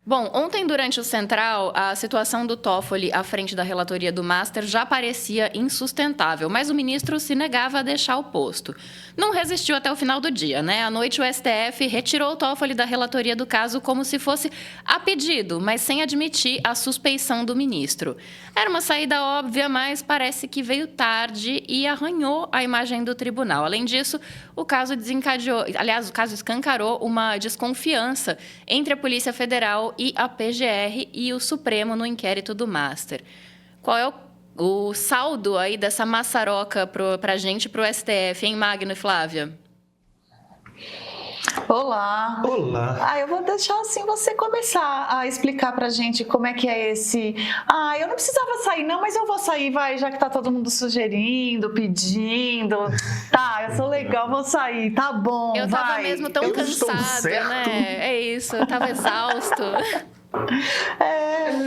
Bom, ontem durante o Central, a situação do Toffoli à frente da relatoria do Master já parecia insustentável, mas o ministro se negava a deixar o posto. Não resistiu até o final do dia, né? À noite o STF retirou o Toffoli da relatoria do caso como se fosse a pedido, mas sem admitir a suspeição do ministro. Era uma saída óbvia, mas parece que veio tarde e arranhou a imagem do tribunal. Além disso, o caso escancarou uma desconfiança entre a Polícia Federal e a PGR e o Supremo no inquérito do Master. Qual é o saldo aí dessa maçaroca para a gente, para o STF, hein, Magno e Flávia? Olá. Olá. Eu vou deixar assim você começar a explicar pra gente como é que é esse... eu não precisava sair não, mas eu vou sair, vai, já que tá todo mundo sugerindo, pedindo. Tá, eu sou legal, vou sair, tá bom, eu vai. Tava mesmo tão cansada, né? É isso, eu tava exausto.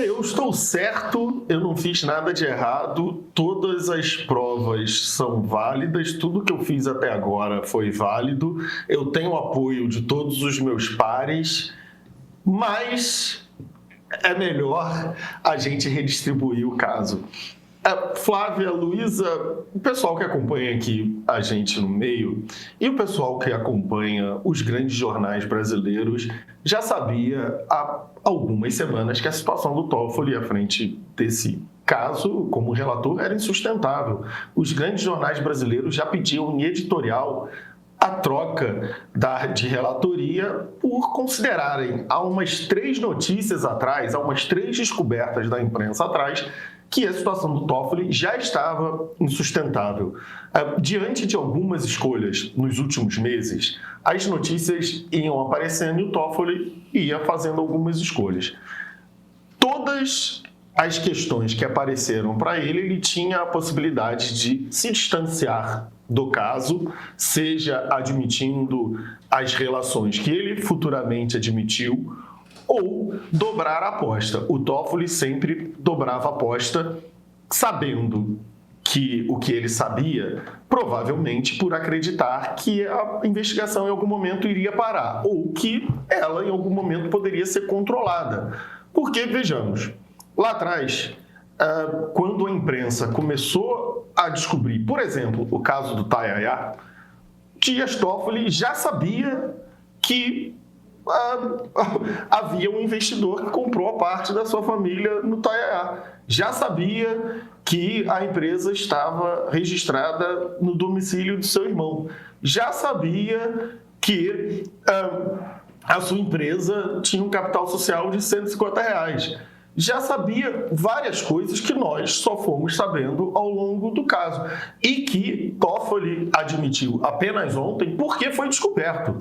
Eu estou certo, eu não fiz nada de errado, todas as provas são válidas, tudo que eu fiz até agora foi válido, eu tenho o apoio de todos os meus pares, mas é melhor a gente redistribuir o caso. Flávia, Luísa, o pessoal que acompanha aqui a gente no meio e o pessoal que acompanha os grandes jornais brasileiros já sabia há algumas semanas que a situação do Toffoli à frente desse caso, como relator, era insustentável. Os grandes jornais brasileiros já pediam em editorial a troca de relatoria por considerarem, há umas 3 notícias atrás, há umas 3 descobertas da imprensa atrás, que a situação do Toffoli já estava insustentável. Diante de algumas escolhas nos últimos meses, as notícias iam aparecendo e o Toffoli ia fazendo algumas escolhas. Todas as questões que apareceram para ele tinha a possibilidade de se distanciar do caso, seja admitindo as relações que ele futuramente admitiu, ou dobrar a aposta. O Toffoli sempre dobrava a aposta, sabendo que o que ele sabia, provavelmente por acreditar que a investigação em algum momento iria parar, ou que ela em algum momento poderia ser controlada. Porque, vejamos, lá atrás, quando a imprensa começou a descobrir, por exemplo, o caso do Tayaya, Dias Toffoli já sabia que havia um investidor que comprou a parte da sua família no Tayaya. Já sabia que a empresa estava registrada no domicílio do seu irmão. Já sabia que a sua empresa tinha um capital social de R$150. Já sabia várias coisas que nós só fomos sabendo ao longo do caso. E que Toffoli admitiu apenas ontem porque foi descoberto.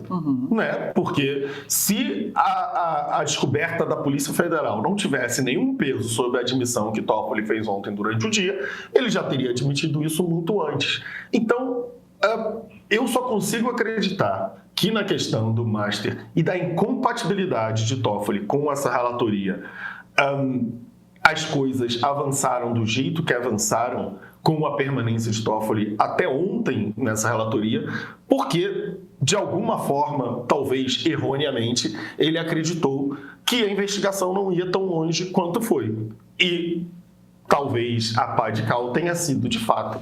Né? Porque se a descoberta da Polícia Federal não tivesse nenhum peso sobre a admissão que Toffoli fez ontem durante o dia, ele já teria admitido isso muito antes. Então, eu só consigo acreditar que na questão do Master e da incompatibilidade de Toffoli com essa relatoria, as coisas avançaram do jeito que avançaram com a permanência de Toffoli até ontem nessa relatoria, porque, de alguma forma, talvez erroneamente, ele acreditou que a investigação não ia tão longe quanto foi. E talvez a pá de cal tenha sido, de fato,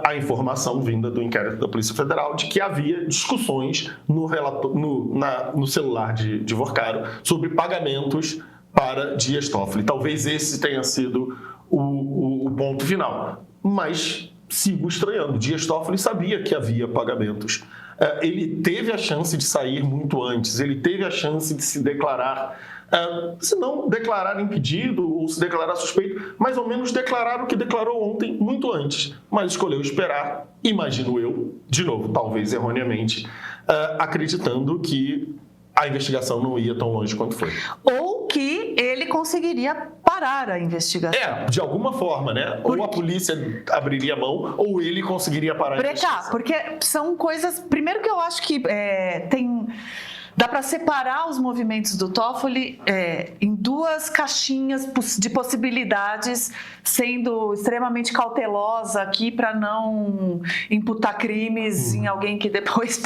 a informação vinda do inquérito da Polícia Federal de que havia discussões no celular de Vorcaro sobre pagamentos para Dias Toffoli. Talvez esse tenha sido o ponto final. Mas sigo estranhando. Dias Toffoli sabia que havia pagamentos. Ele teve a chance de sair muito antes. Ele teve a chance de se declarar, se não declarar impedido ou se declarar suspeito, mais ou menos declarar o que declarou ontem muito antes. Mas escolheu esperar, imagino eu, de novo, talvez erroneamente, acreditando que a investigação não ia tão longe quanto foi. Ou que ele conseguiria parar a investigação. De alguma forma, né? Ou a polícia abriria mão, ou ele conseguiria parar a investigação. Porque são coisas... Primeiro que eu acho que tem... Dá para separar os movimentos do Toffoli em duas caixinhas de possibilidades, sendo extremamente cautelosa aqui para não imputar crimes em alguém que depois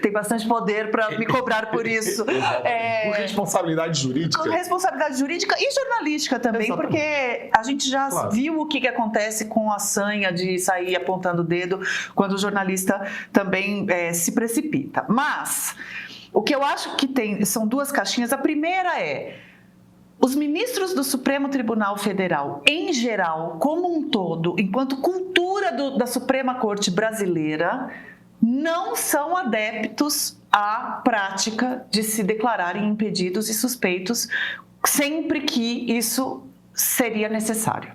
tem bastante poder para me cobrar por isso. Com responsabilidade jurídica. Com responsabilidade jurídica e jornalística também, porque a gente já viu o que acontece com a sanha de sair apontando o dedo quando o jornalista também se precipita. Mas o que eu acho que são duas caixinhas. A primeira é: os ministros do Supremo Tribunal Federal, em geral, como um todo, enquanto cultura da Suprema Corte brasileira, não são adeptos à prática de se declararem impedidos e suspeitos sempre que isso seria necessário.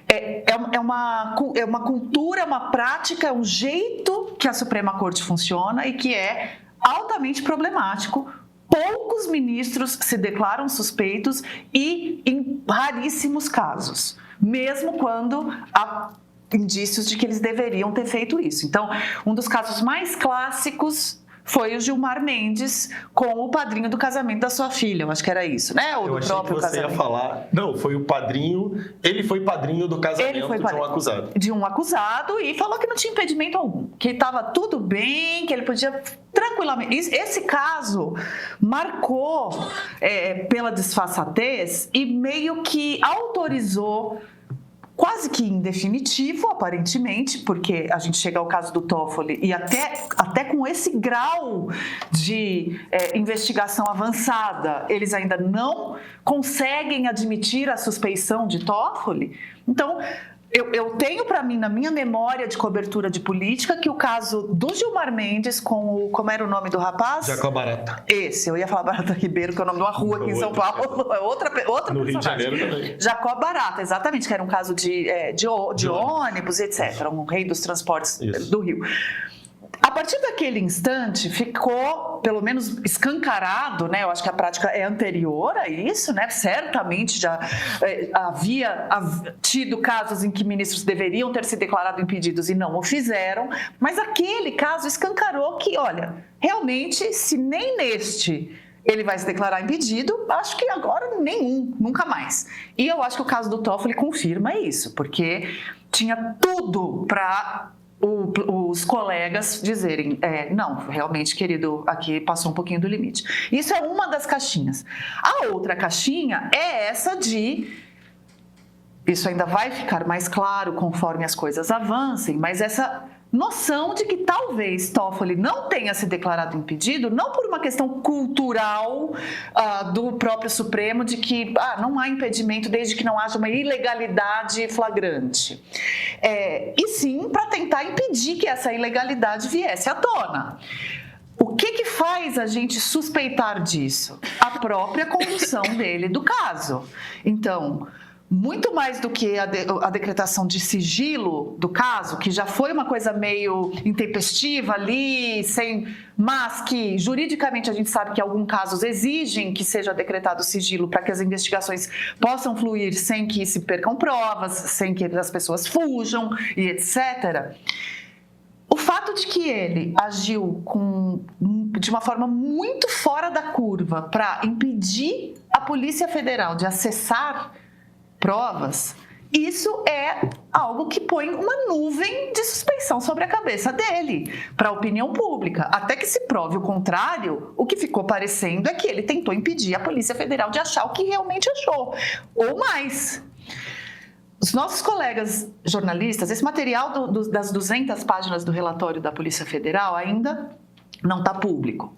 É uma cultura, uma prática, é um jeito que a Suprema Corte funciona e que é altamente problemático. Poucos ministros se declaram suspeitos e em raríssimos casos, mesmo quando há indícios de que eles deveriam ter feito isso. Então, um dos casos mais clássicos foi o Gilmar Mendes com o padrinho do casamento da sua filha. Eu acho que era isso, né? Ou do próprio casamento. Ia falar. Não, foi o padrinho. Ele foi padrinho do casamento de um acusado. De um acusado e falou que não tinha impedimento algum, que estava tudo bem, que ele podia tranquilamente. Esse caso marcou pela disfarçatez e meio que autorizou, quase que em definitivo, aparentemente, porque a gente chega ao caso do Toffoli e até com esse grau de investigação avançada, eles ainda não conseguem admitir a suspeição de Toffoli. Então, eu tenho para mim, na minha memória de cobertura de política, que o caso do Gilmar Mendes com como era o nome do rapaz? Jacó Barata. Eu ia falar Barata Ribeiro, que é o nome de uma rua aqui em São Paulo. É outra no personagem. Rio de Janeiro também. Jacó Barata, exatamente, que era um caso de ônibus, etc. Um rei dos transportes do Rio. A partir daquele instante, ficou, pelo menos, escancarado, né? Eu acho que a prática é anterior a isso, né? Certamente já havia tido casos em que ministros deveriam ter se declarado impedidos e não o fizeram, mas aquele caso escancarou que, olha, realmente, se nem neste ele vai se declarar impedido, acho que agora nenhum, nunca mais. E eu acho que o caso do Toffoli confirma isso, porque tinha tudo para os colegas dizerem, não, realmente, querido, aqui passou um pouquinho do limite. Isso é uma das caixinhas. A outra caixinha é essa de... Isso ainda vai ficar mais claro conforme as coisas avancem, mas essa noção de que talvez Toffoli não tenha se declarado impedido, não por uma questão cultural do próprio Supremo, de que não há impedimento desde que não haja uma ilegalidade flagrante, e sim para tentar impedir que essa ilegalidade viesse à tona. O que faz a gente suspeitar disso? A própria condução dele do caso. Então, muito mais do que a decretação de sigilo do caso, que já foi uma coisa meio intempestiva ali, mas que juridicamente a gente sabe que alguns casos exigem que seja decretado sigilo para que as investigações possam fluir sem que se percam provas, sem que as pessoas fujam e etc. O fato de que ele agiu de uma forma muito fora da curva para impedir a Polícia Federal de acessar provas, isso é algo que põe uma nuvem de suspeição sobre a cabeça dele, para a opinião pública. Até que se prove o contrário, o que ficou parecendo é que ele tentou impedir a Polícia Federal de achar o que realmente achou, ou mais. Os nossos colegas jornalistas, esse material das 200 páginas do relatório da Polícia Federal ainda não está público.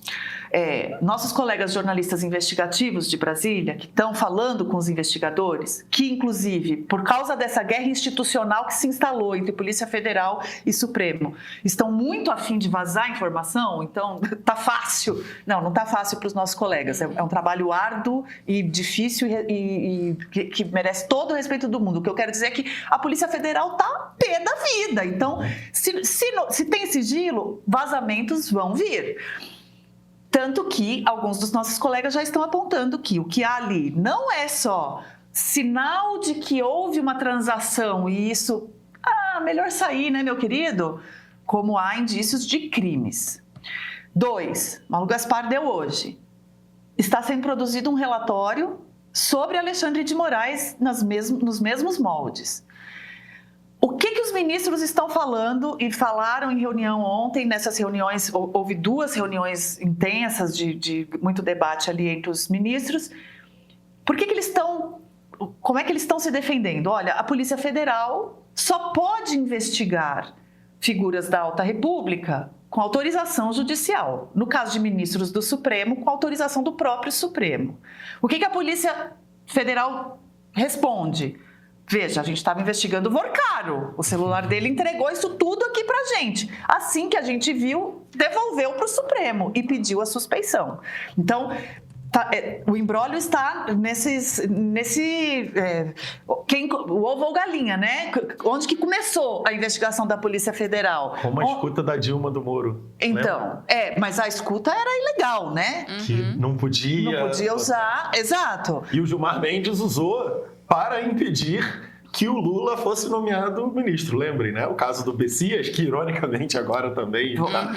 Nossos colegas jornalistas investigativos de Brasília, que estão falando com os investigadores, que inclusive, por causa dessa guerra institucional que se instalou entre Polícia Federal e Supremo, estão muito afim de vazar informação, então tá fácil. Não está fácil para os nossos colegas. É um trabalho árduo e difícil e que merece todo o respeito do mundo. O que eu quero dizer é que a Polícia Federal está pé da vida. Então, se tem sigilo, vazamentos vão vir. Tanto que alguns dos nossos colegas já estão apontando que o que há ali não é só sinal de que houve uma transação e isso, melhor sair, né, meu querido? Como há indícios de crimes. 2, Malu Gaspar deu hoje. Está sendo produzido um relatório sobre Alexandre de Moraes nos mesmos moldes. O que os ministros estão falando e falaram em reunião ontem? Nessas reuniões, houve 2 reuniões intensas de muito debate ali entre os ministros. Como é que eles estão se defendendo? Olha, a Polícia Federal só pode investigar figuras da Alta República com autorização judicial. No caso de ministros do Supremo, com autorização do próprio Supremo. O que a Polícia Federal responde? Veja, a gente estava investigando o Vorcaro. O celular dele entregou isso tudo aqui pra gente. Assim que a gente viu, devolveu para o Supremo e pediu a suspeição. Então, o imbróglio está o ovo ou galinha, né? Onde que começou a investigação da Polícia Federal? Como a escuta da Dilma do Moro. Então, mas a escuta era ilegal, né? Que não podia usar, exato. E o Gilmar Mendes usou para impedir que o Lula fosse nomeado ministro, lembrem, né? O caso do Bessias, que ironicamente agora também...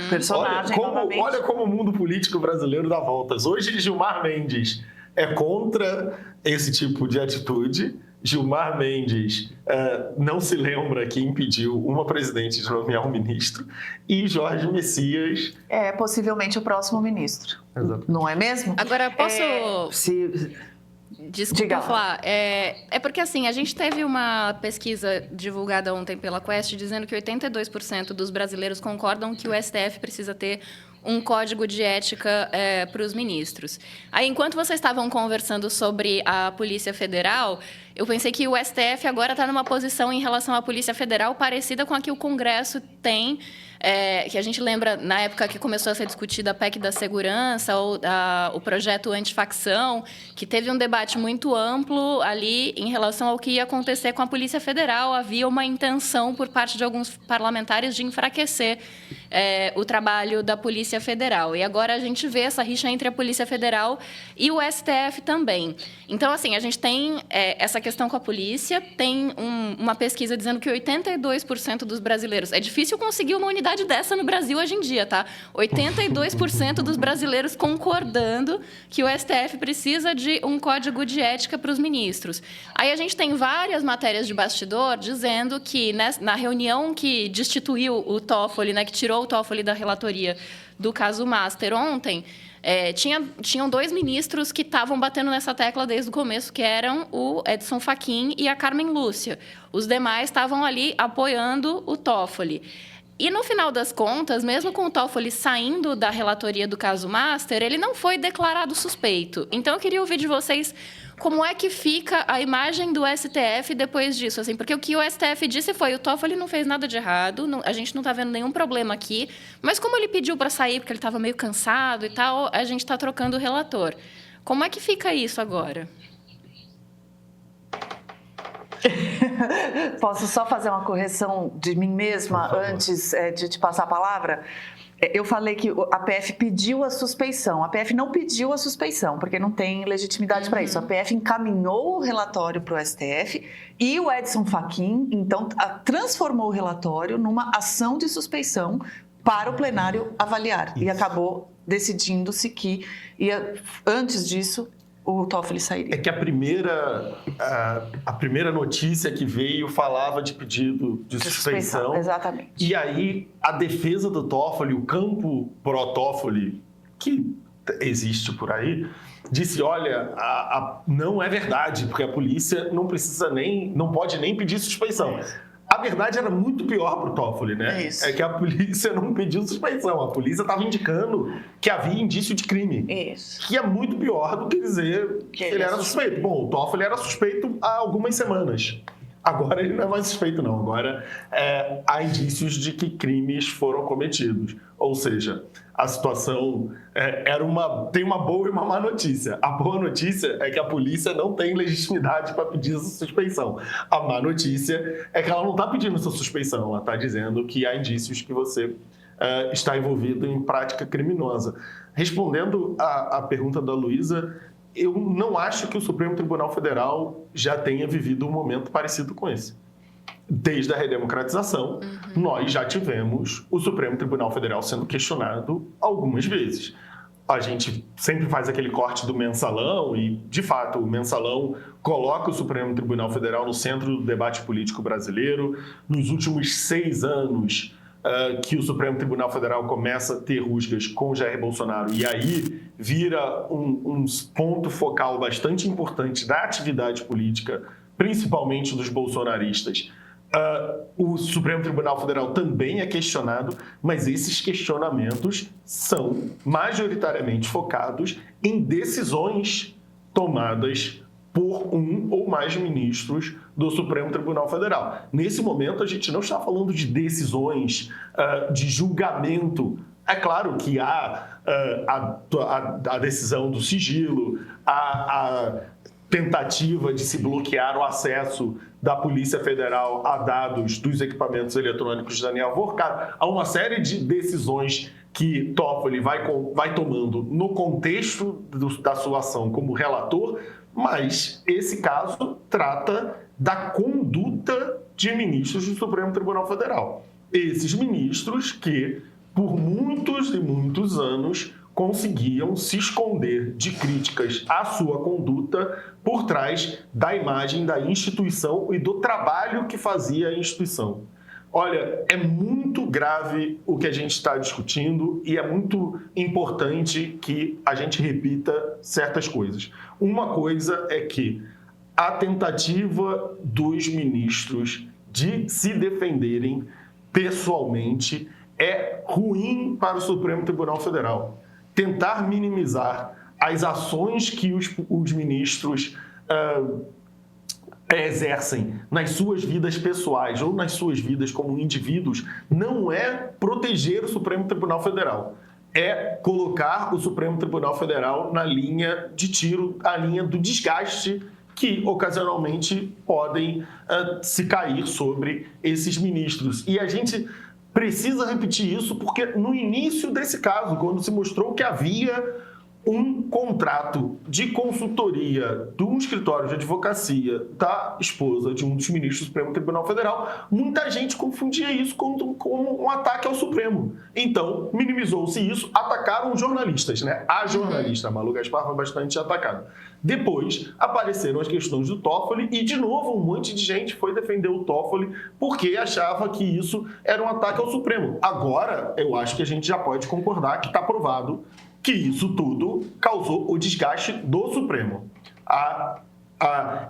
Personagem, olha como o mundo político brasileiro dá voltas. Hoje, Gilmar Mendes é contra esse tipo de atitude. Gilmar Mendes não se lembra que impediu uma presidente de nomear um ministro. E Jorge Messias... É possivelmente o próximo ministro. Exato. Não é mesmo? Agora, posso... Desculpa falar. É porque, assim, a gente teve uma pesquisa divulgada ontem pela Quest dizendo que 82% dos brasileiros concordam que o STF precisa ter um código de ética para os ministros. Aí, enquanto vocês estavam conversando sobre a Polícia Federal, eu pensei que o STF agora está numa posição em relação à Polícia Federal parecida com a que o Congresso tem, que a gente lembra na época que começou a ser discutida a PEC da segurança ou o projeto antifacção, que teve um debate muito amplo ali em relação ao que ia acontecer com a Polícia Federal. Havia uma intenção por parte de alguns parlamentares de enfraquecer o trabalho da Polícia Federal. E agora a gente vê essa rixa entre a Polícia Federal e o STF também. Então, assim, a gente tem essa questão com a polícia, tem uma pesquisa dizendo que 82% dos brasileiros... É difícil conseguir uma unidade dessa no Brasil hoje em dia, tá? 82% dos brasileiros concordando que o STF precisa de um código de ética para os ministros. Aí a gente tem várias matérias de bastidor dizendo que na reunião que destituiu o Toffoli, né, que tirou o Toffoli da relatoria do caso Master ontem, tinham 2 ministros que estavam batendo nessa tecla desde o começo, que eram o Edson Fachin e a Carmen Lúcia. Os demais estavam ali apoiando o Toffoli. E, no final das contas, mesmo com o Toffoli saindo da relatoria do caso Master, ele não foi declarado suspeito. Então, eu queria ouvir de vocês como é que fica a imagem do STF depois disso. Assim, porque o que o STF disse foi: o Toffoli não fez nada de errado, a gente não está vendo nenhum problema aqui, mas como ele pediu para sair porque ele estava meio cansado e tal, a gente está trocando o relator. Como é que fica isso agora? Posso só fazer uma correção de mim mesma antes de te passar a palavra? Eu falei que a PF pediu a suspeição. A PF não pediu a suspeição, porque não tem legitimidade para isso. A PF encaminhou o relatório para o STF e o Edson Fachin, então, transformou o relatório numa ação de suspeição para o plenário avaliar. Isso. E acabou decidindo-se que, antes disso, o Toffoli sairia. É que a primeira notícia que veio falava de pedido de suspeição. Exatamente. E aí a defesa do Toffoli, o campo pró-Toffoli, que existe por aí, disse: olha, não é verdade, porque a polícia não pode nem pedir suspeição. A verdade era muito pior para o Toffoli, né? É que a polícia não pediu suspeição. A polícia estava indicando que havia indício de crime. Isso. Que é muito pior do que dizer que ele era suspeito. Bom, o Toffoli era suspeito há algumas semanas. Agora ele não é mais suspeito, não. Agora há indícios de que crimes foram cometidos. Ou seja, a situação tem uma boa e uma má notícia. A boa notícia é que a polícia não tem legitimidade para pedir essa suspeição. A má notícia é que ela não está pedindo essa suspeição. Ela está dizendo que há indícios que você está envolvido em prática criminosa. Respondendo à pergunta da Luísa, eu não acho que o Supremo Tribunal Federal já tenha vivido um momento parecido com esse. desde a redemocratização, nós já tivemos o Supremo Tribunal Federal sendo questionado algumas vezes. A gente sempre faz aquele corte do mensalão e, de fato, o mensalão coloca o Supremo Tribunal Federal no centro do debate político brasileiro. Nos últimos 6 anos que o Supremo Tribunal Federal começa a ter rusgas com Jair Bolsonaro e aí vira um ponto focal bastante importante da atividade política, principalmente dos bolsonaristas. O Supremo Tribunal Federal também é questionado, mas esses questionamentos são majoritariamente focados em decisões tomadas por um ou mais ministros do Supremo Tribunal Federal. Nesse momento, a gente não está falando de decisões de julgamento. É claro que há a decisão do sigilo, a tentativa de se bloquear o acesso da Polícia Federal a dados dos equipamentos eletrônicos de Daniel Alvor. Há uma série de decisões que Toffoli vai tomando no contexto da sua ação como relator, mas esse caso trata da conduta de ministros do Supremo Tribunal Federal. Esses ministros que, por muitos e muitos anos, conseguiam se esconder de críticas à sua conduta por trás da imagem da instituição e do trabalho que fazia a instituição. Olha, é muito grave o que a gente está discutindo e é muito importante que a gente repita certas coisas. Uma coisa é que a tentativa dos ministros de se defenderem pessoalmente é ruim para o Supremo Tribunal Federal. Tentar minimizar as ações que os ministros exercem nas suas vidas pessoais ou nas suas vidas como indivíduos não é proteger o Supremo Tribunal Federal. É colocar o Supremo Tribunal Federal na linha de tiro, a linha do desgaste que ocasionalmente podem se cair sobre esses ministros. E a gente precisa repetir isso porque no início desse caso, quando se mostrou que havia um contrato de consultoria de um escritório de advocacia da esposa de um dos ministros do Supremo Tribunal Federal, muita gente confundia isso como um ataque ao Supremo. Então, minimizou-se isso, atacaram jornalistas, né? A jornalista Malu Gaspar foi bastante atacada. Depois, apareceram as questões do Toffoli e, de novo, um monte de gente foi defender o Toffoli porque achava que isso era um ataque ao Supremo. Agora, eu acho que a gente já pode concordar que está provado que isso tudo causou o desgaste do Supremo. A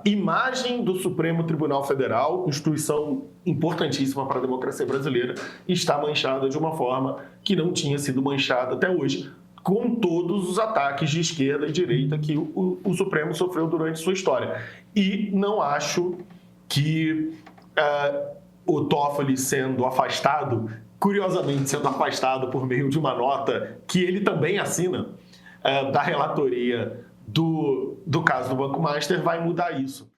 imagem do Supremo Tribunal Federal, instituição importantíssima para a democracia brasileira, está manchada de uma forma que não tinha sido manchada até hoje, com todos os ataques de esquerda e direita que o Supremo sofreu durante sua história. E não acho que o Toffoli sendo afastado, curiosamente sendo afastado por meio de uma nota que ele também assina da relatoria do caso do Banco Master, vai mudar isso.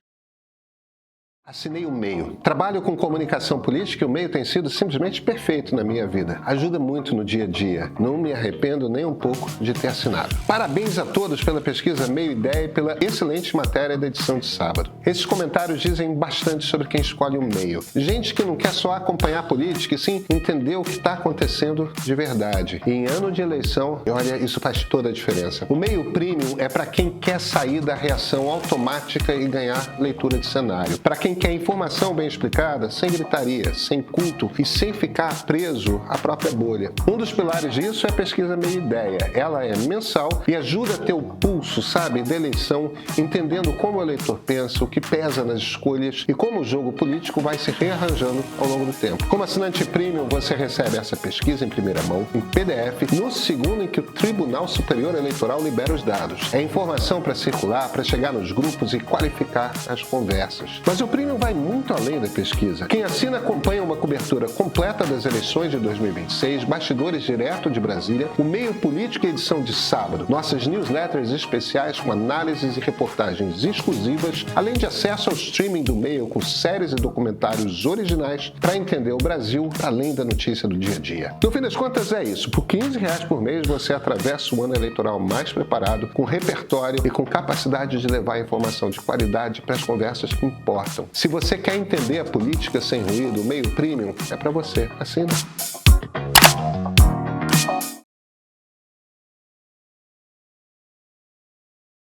Assinei o MEIO. Trabalho com comunicação política e o MEIO tem sido simplesmente perfeito na minha vida. Ajuda muito no dia a dia. Não me arrependo nem um pouco de ter assinado. Parabéns a todos pela pesquisa MEIO Ideia e pela excelente matéria da edição de sábado. Esses comentários dizem bastante sobre quem escolhe o MEIO. Gente que não quer só acompanhar a política e sim entender o que está acontecendo de verdade. E em ano de eleição, olha, isso faz toda a diferença. O MEIO Premium é para quem quer sair da reação automática e ganhar leitura de cenário. Para quem quer informação bem explicada, sem gritaria, sem culto e sem ficar preso à própria bolha. Um dos pilares disso é a pesquisa MEIO Ideia. Ela é mensal e ajuda a ter o pulso, sabe, da eleição, entendendo como o eleitor pensa, o que pesa nas escolhas e como o jogo político vai se rearranjando ao longo do tempo. Como assinante premium, você recebe essa pesquisa em primeira mão, em PDF, no segundo em que o Tribunal Superior Eleitoral libera os dados. É informação para circular, para chegar nos grupos e qualificar as conversas. Mas o Premium vai muito além da pesquisa. Quem assina acompanha uma cobertura completa das eleições de 2026, bastidores direto de Brasília, o MEIO Política edição de sábado, nossas newsletters especiais com análises e reportagens exclusivas, além de acesso ao streaming do MEIO com séries e documentários originais para entender o Brasil além da notícia do dia a dia. No fim das contas é isso. Por R$15 por mês você atravessa o ano eleitoral mais preparado, com repertório e com capacidade de levar informação de qualidade para as conversas que importam. Se você quer entender a política sem ruído, o meio premium é para você. Assina.